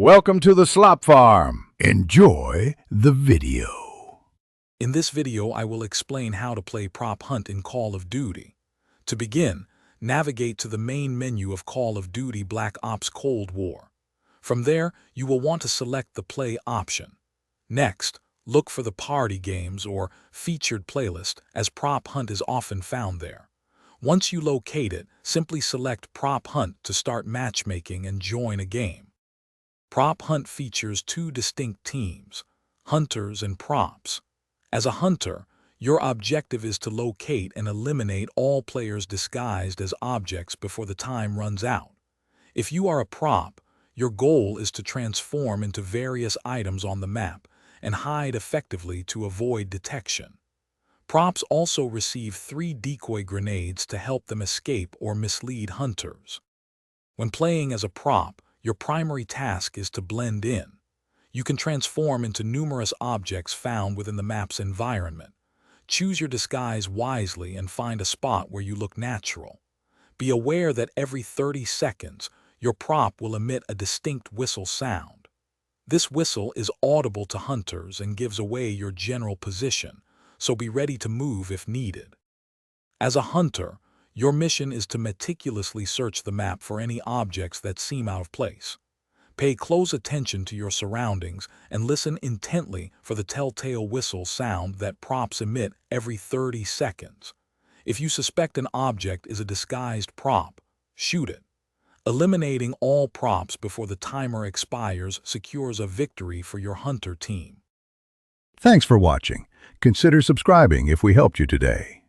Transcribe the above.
Welcome to the Slop Farm. Enjoy the video. In this video, I will explain how to play Prop Hunt in Call of Duty. To begin, navigate to the main menu of Call of Duty Black Ops Cold War. From there, you will want to select the Play option. Next, look for the Party Games or Featured Playlist, as Prop Hunt is often found there. Once you locate it, simply select Prop Hunt to start matchmaking and join a game. Prop Hunt features two distinct teams, hunters and props. As a hunter, your objective is to locate and eliminate all players disguised as objects before the time runs out. If you are a prop, your goal is to transform into various items on the map and hide effectively to avoid detection. Props also receive 3 decoy grenades to help them escape or mislead hunters. When playing as a prop, your primary task is to blend in. You can transform into numerous objects found within the map's environment. Choose your disguise wisely and find a spot where you look natural. Be aware that every 30 seconds, your prop will emit a distinct whistle sound. This whistle is audible to hunters and gives away your general position, so be ready to move if needed. As a hunter, your mission is to meticulously search the map for any objects that seem out of place. Pay close attention to your surroundings and listen intently for the telltale whistle sound that props emit every 30 seconds. If you suspect an object is a disguised prop, shoot it. Eliminating all props before the timer expires secures a victory for your hunter team. Thanks for watching. Consider subscribing if we helped you today.